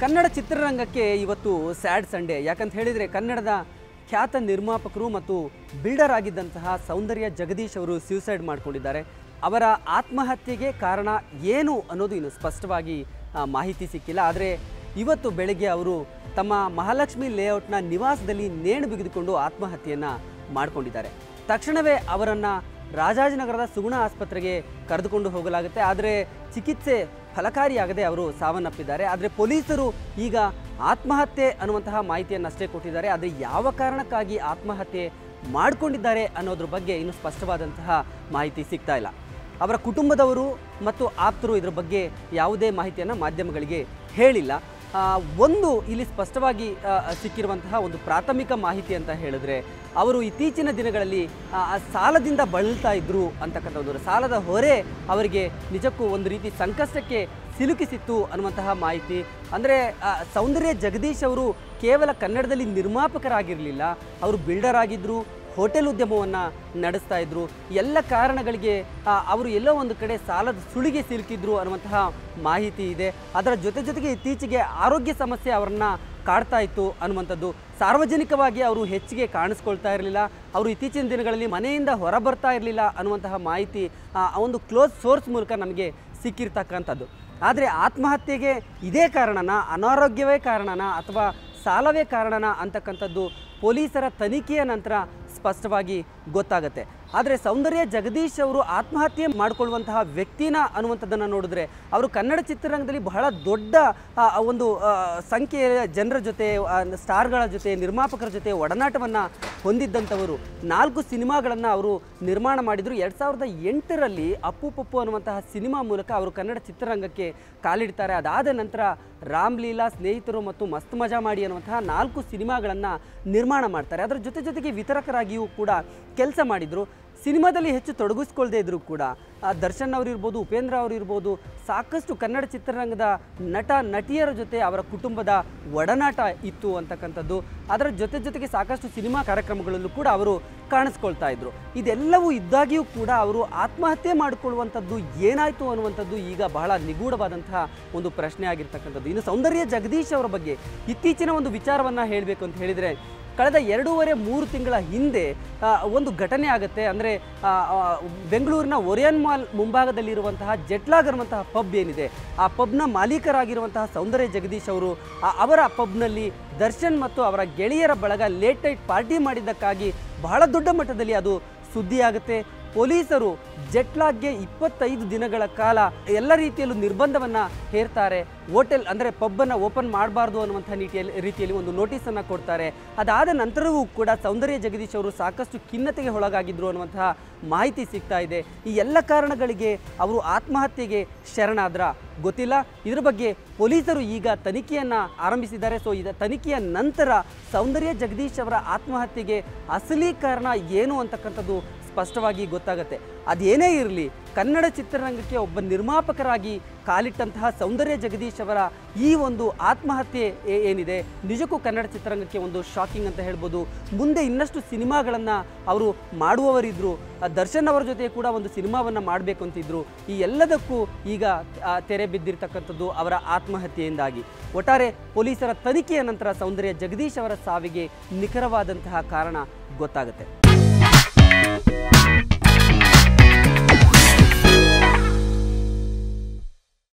ಕನ್ನಡ ಚಿತ್ರರಂಗಕ್ಕೆ ಇವತ್ತು sad Sunday. ಯಾಕಂತ ಹೇಳಿದರೆ ಕನ್ನಡದ ಖ್ಯಾತ ನಿರ್ಮಾಪಕರು ಮತ್ತು ಬಿಲ್ಡರ್ ಆಗಿದ್ದಂತಹ ಸೌಂದರ್ಯ ಜಗದೀಶ್ ಅವರು ಸೂಸೈಡ್ ಮಾಡಿಕೊಂಡಿದ್ದಾರೆ. ಅವರ ಆತ್ಮಹತ್ಯೆಗೆ ಕಾರಣ ಏನು ಅನ್ನೋದು ಇನ್ನು ಸ್ಪಷ್ಟವಾಗಿ ಮಾಹಿತಿ ಸಿಕ್ಕಿಲ್ಲ. ಆದರೆ ಇವತ್ತು ಬೆಳಗ್ಗೆ ಅವರು ತಮ್ಮ ಮಹಾಲಕ್ಷ್ಮಿ ಲೇಔಟ್ನ ನಿವಾಸದಲ್ಲಿ ನೇಣು ಬಿಗಿದುಕೊಂಡು ಆತ್ಮಹತ್ಯೆಯನ್ನು ಮಾಡಿಕೊಂಡಿದ್ದಾರೆ. ತಕ್ಷಣವೇ ಅವರನ್ನು ರಾಜಾಜಿನಗರದ ಸುಗುಣ ಆಸ್ಪತ್ರೆಗೆ ಕರೆದುಕೊಂಡು ಹೋಗಲಾಗುತ್ತೆ. ಆದರೆ ಚಿಕಿತ್ಸೆ ಫಲಕಾರಿಯಾಗದೆ ಅವರು ಸಾವನ್ನಪ್ಪಿದ್ದಾರೆ. ಆದರೆ ಪೊಲೀಸರು ಈಗ ಆತ್ಮಹತ್ಯೆ ಅನ್ನುವಂತಹ ಮಾಹಿತಿಯನ್ನಷ್ಟೇ ಕೊಟ್ಟಿದ್ದಾರೆ. ಆದರೆ ಯಾವ ಕಾರಣಕ್ಕಾಗಿ ಆತ್ಮಹತ್ಯೆ ಮಾಡಿಕೊಂಡಿದ್ದಾರೆ ಅನ್ನೋದ್ರ ಬಗ್ಗೆ ಇನ್ನೂ ಸ್ಪಷ್ಟವಾದಂತಹ ಮಾಹಿತಿ ಸಿಗ್ತಾ ಇಲ್ಲ. ಅವರ ಕುಟುಂಬದವರು ಮತ್ತು ಆಪ್ತರು ಇದರ ಬಗ್ಗೆ ಯಾವುದೇ ಮಾಹಿತಿಯನ್ನು ಮಾಧ್ಯಮಗಳಿಗೆ ಹೇಳಿಲ್ಲ. ಒಂದು ಇಲ್ಲಿ ಸ್ಪಷ್ಟವಾಗಿ ಸಿಕ್ಕಿರುವಂತಹ ಒಂದು ಪ್ರಾಥಮಿಕ ಮಾಹಿತಿ ಅಂತ ಹೇಳಿದ್ರೆ, ಅವರು ಇತ್ತೀಚಿನ ದಿನಗಳಲ್ಲಿ ಸಾಲದಿಂದ ಬಳಲ್ತಾ ಇದ್ರು ಅಂತಕ್ಕಂಥದ್ದು, ಸಾಲದ ಹೊರೆ ಅವರಿಗೆ ನಿಜಕ್ಕೂ ಒಂದು ರೀತಿ ಸಂಕಷ್ಟಕ್ಕೆ ಸಿಲುಕಿಸಿತ್ತು ಅನ್ನುವಂತಹ ಮಾಹಿತಿ. ಅಂದರೆ ಸೌಂದರ್ಯ ಜಗದೀಶ್ ಅವರು ಕೇವಲ ಕನ್ನಡದಲ್ಲಿ ನಿರ್ಮಾಪಕರಾಗಿರಲಿಲ್ಲ, ಅವರು ಬಿಲ್ಡರ್ ಆಗಿದ್ದರು, ಹೋಟೆಲ್ ಉದ್ಯಮವನ್ನು ನಡೆಸ್ತಾ ಇದ್ರು. ಎಲ್ಲ ಕಾರಣಗಳಿಗೆ ಅವರು ಎಲ್ಲೋ ಒಂದು ಕಡೆ ಸಾಲದ ಸುಳಿಗೆ ಸಿಲುಕಿದ್ರು ಅನ್ನುವಂತಹ ಮಾಹಿತಿ ಇದೆ. ಅದರ ಜೊತೆಗೆ ಇತ್ತೀಚೆಗೆ ಆರೋಗ್ಯ ಸಮಸ್ಯೆ ಅವರನ್ನು ಕಾಡ್ತಾ ಇತ್ತು ಅನ್ನುವಂಥದ್ದು. ಸಾರ್ವಜನಿಕವಾಗಿ ಅವರು ಹೆಚ್ಚಿಗೆ ಕಾಣಿಸ್ಕೊಳ್ತಾ ಇರಲಿಲ್ಲ, ಅವರು ಇತ್ತೀಚಿನ ದಿನಗಳಲ್ಲಿ ಮನೆಯಿಂದ ಹೊರ ಬರ್ತಾ ಇರಲಿಲ್ಲ ಅನ್ನುವಂತಹ ಮಾಹಿತಿ ಒಂದು ಕ್ಲೋಸ್ ಸೋರ್ಸ್ ಮೂಲಕ ನಮಗೆ ಸಿಕ್ಕಿರ್ತಕ್ಕಂಥದ್ದು. ಆದರೆ ಆತ್ಮಹತ್ಯೆಗೆ ಇದೇ ಕಾರಣನ, ಅನಾರೋಗ್ಯವೇ ಕಾರಣನ ಅಥವಾ ಸಾಲವೇ ಕಾರಣನ ಅಂತಕ್ಕಂಥದ್ದು ಪೊಲೀಸರ ತನಿಖೆಯ ನಂತರ ಸ್ಪಷ್ಟವಾಗಿ ಗೊತ್ತಾಗುತ್ತೆ. ಆದರೆ ಸೌಂದರ್ಯ ಜಗದೀಶ್ ಅವರು ಆತ್ಮಹತ್ಯೆ ಮಾಡಿಕೊಳ್ಳುವಂತಹ ವ್ಯಕ್ತಿನ ಅನ್ನುವಂಥದ್ದನ್ನು ನೋಡಿದ್ರೆ, ಅವರು ಕನ್ನಡ ಚಿತ್ರರಂಗದಲ್ಲಿ ಬಹಳ ದೊಡ್ಡ ಒಂದು ಸಂಖ್ಯೆಯ ಜನರ ಜೊತೆ, ಸ್ಟಾರ್ಗಳ ಜೊತೆ, ನಿರ್ಮಾಪಕರ ಜೊತೆ ಒಡನಾಟವನ್ನು ಹೊಂದಿದ್ದಂಥವರು. 4 ಸಿನಿಮಾಗಳನ್ನು ಅವರು ನಿರ್ಮಾಣ ಮಾಡಿದರು. 2008ರಲ್ಲಿ ಅಪ್ಪು ಪಪ್ಪು ಅನ್ನುವಂತಹ ಸಿನಿಮಾ ಮೂಲಕ ಅವರು ಕನ್ನಡ ಚಿತ್ರರಂಗಕ್ಕೆ ಕಾಲಿಡ್ತಾರೆ. ಅದಾದ ನಂತರ ರಾಮ್ಲೀಲಾ, ಸ್ನೇಹಿತರು ಮತ್ತು ಮಸ್ತ್ ಮಜಾ ಮಾಡಿ ಅನ್ನುವಂತಹ 4 ಸಿನಿಮಾಗಳನ್ನು ನಿರ್ಮಾಣ ಮಾಡ್ತಾರೆ. ಅದರ ಜೊತೆಗೆ ವಿತರಕರಾಗಿಯೂ ಕೂಡ ಕೆಲಸ ಮಾಡಿದರು. ಸಿನಿಮಾದಲ್ಲಿ ಹೆಚ್ಚು ತೊಡಗಿಸ್ಕೊಳ್ದೇ ಇದ್ದರೂ ಕೂಡ ದರ್ಶನ್ ಅವರಿರ್ಬೋದು, ಉಪೇಂದ್ರ ಅವರಿರ್ಬೋದು, ಸಾಕಷ್ಟು ಕನ್ನಡ ಚಿತ್ರರಂಗದ ನಟ ನಟಿಯರ ಜೊತೆ ಅವರ ಕುಟುಂಬದ ಒಡನಾಟ ಇತ್ತು ಅಂತಕ್ಕಂಥದ್ದು. ಅದರ ಜೊತೆಗೆ ಸಾಕಷ್ಟು ಸಿನಿಮಾ ಕಾರ್ಯಕ್ರಮಗಳಲ್ಲೂ ಕೂಡ ಅವರು ಕಾಣಿಸ್ಕೊಳ್ತಾ ಇದ್ರು. ಇದೆಲ್ಲವೂ ಇದ್ದಾಗಿಯೂ ಕೂಡ ಅವರು ಆತ್ಮಹತ್ಯೆ ಮಾಡಿಕೊಳ್ಳುವಂಥದ್ದು ಏನಾಯಿತು ಅನ್ನುವಂಥದ್ದು ಈಗ ಬಹಳ ನಿಗೂಢವಾದಂತಹ ಒಂದು ಪ್ರಶ್ನೆ ಆಗಿರ್ತಕ್ಕಂಥದ್ದು. ಇನ್ನು ಸೌಂದರ್ಯ ಜಗದೀಶ್ ಅವರ ಬಗ್ಗೆ ಇತ್ತೀಚಿನ ಒಂದು ವಿಚಾರವನ್ನು ಹೇಳಬೇಕು ಅಂತ ಹೇಳಿದರೆ, ಕಳೆದ 2.5-3 ತಿಂಗಳ ಹಿಂದೆ ಒಂದು ಘಟನೆ ಆಗುತ್ತೆ. ಅಂದರೆ ಬೆಂಗಳೂರಿನ ಒರಿಯನ್ ಮಾಲ್ ಮುಂಭಾಗದಲ್ಲಿರುವಂತಹ ಜೆಟ್ಲಾಗ್ ಅನ್ನುವಂತಹ ಪಬ್ ಏನಿದೆ, ಆ ಪಬ್ನ ಮಾಲೀಕರಾಗಿರುವಂತಹ ಸೌಂದರ್ಯ ಜಗದೀಶ್ ಅವರು ಅವರ ಪಬ್ನಲ್ಲಿ ದರ್ಶನ್ ಮತ್ತು ಅವರ ಗೆಳೆಯರ ಬಳಗ ಲೇಟ್ ನೈಟ್ ಪಾರ್ಟಿ ಮಾಡಿದ್ದಕ್ಕಾಗಿ ಬಹಳ ದೊಡ್ಡ ಮಟ್ಟದಲ್ಲಿ ಅದು ಸುದ್ದಿಯಾಗುತ್ತೆ. ಪೊಲೀಸರು ಜೆಟ್ಲಾಗ್ಗೆ 25 ದಿನಗಳ ಕಾಲ ಎಲ್ಲ ರೀತಿಯಲ್ಲೂ ನಿರ್ಬಂಧವನ್ನು ಹೇರ್ತಾರೆ. ಹೋಟೆಲ್ ಅಂದರೆ ಪಬ್ಬನ್ನು ಓಪನ್ ಮಾಡಬಾರ್ದು ಅನ್ನುವಂಥ ರೀತಿಯಲ್ಲಿ ಒಂದು ನೋಟಿಸನ್ನು ಕೊಡ್ತಾರೆ. ಅದಾದ ನಂತರವೂ ಕೂಡ ಸೌಂದರ್ಯ ಜಗದೀಶ್ ಅವರು ಸಾಕಷ್ಟು ಖಿನ್ನತೆಗೆ ಒಳಗಾಗಿದ್ದರು ಅನ್ನುವಂತಹ ಮಾಹಿತಿ ಸಿಗ್ತಾ ಇದೆ. ಈ ಎಲ್ಲ ಕಾರಣಗಳಿಗೆ ಅವರು ಆತ್ಮಹತ್ಯೆಗೆ ಶರಣಾದ್ರ ಗೊತ್ತಿಲ್ಲ. ಇದರ ಬಗ್ಗೆ ಪೊಲೀಸರು ಈಗ ತನಿಖೆಯನ್ನು ಆರಂಭಿಸಿದ್ದಾರೆ. ಸೊ ಇದರ ತನಿಖೆಯ ನಂತರ ಸೌಂದರ್ಯ ಜಗದೀಶ್ ಅವರ ಆತ್ಮಹತ್ಯೆಗೆ ಅಸಲಿ ಕಾರಣ ಏನು ಅಂತಕ್ಕಂಥದ್ದು ಸ್ಪಷ್ಟವಾಗಿ ಗೊತ್ತಾಗುತ್ತೆ. ಅದೇನೇ ಇರಲಿ, ಕನ್ನಡ ಚಿತ್ರರಂಗಕ್ಕೆ ಒಬ್ಬ ನಿರ್ಮಾಪಕರಾಗಿ ಕಾಲಿಟ್ಟಂತಹ ಸೌಂದರ್ಯ ಜಗದೀಶ್ ಅವರ ಈ ಒಂದು ಆತ್ಮಹತ್ಯೆ ಏನಿದೆ, ನಿಜಕ್ಕೂ ಕನ್ನಡ ಚಿತ್ರರಂಗಕ್ಕೆ ಒಂದು ಶಾಕಿಂಗ್ ಅಂತ ಹೇಳ್ಬೋದು. ಮುಂದೆ ಇನ್ನಷ್ಟು ಸಿನಿಮಾಗಳನ್ನು ಅವರು ಮಾಡುವವರಿದ್ದರು. ದರ್ಶನ್ ಅವರ ಜೊತೆ ಕೂಡ ಒಂದು ಸಿನಿಮಾವನ್ನು ಮಾಡಬೇಕು ಅಂತಿದ್ರು. ಈ ಎಲ್ಲದಕ್ಕೂ ಈಗ ತೆರೆ ಬಿದ್ದಿರ್ತಕ್ಕಂಥದ್ದು ಅವರ ಆತ್ಮಹತ್ಯೆಯಿಂದಾಗಿ. ಒಟ್ಟಾರೆ ಪೊಲೀಸರ ತನಿಖೆಯ ನಂತರ ಸೌಂದರ್ಯ ಜಗದೀಶ್ ಅವರ ಸಾವಿಗೆ ನಿಖರವಾದಂತಹ ಕಾರಣ ಗೊತ್ತಾಗುತ್ತೆ.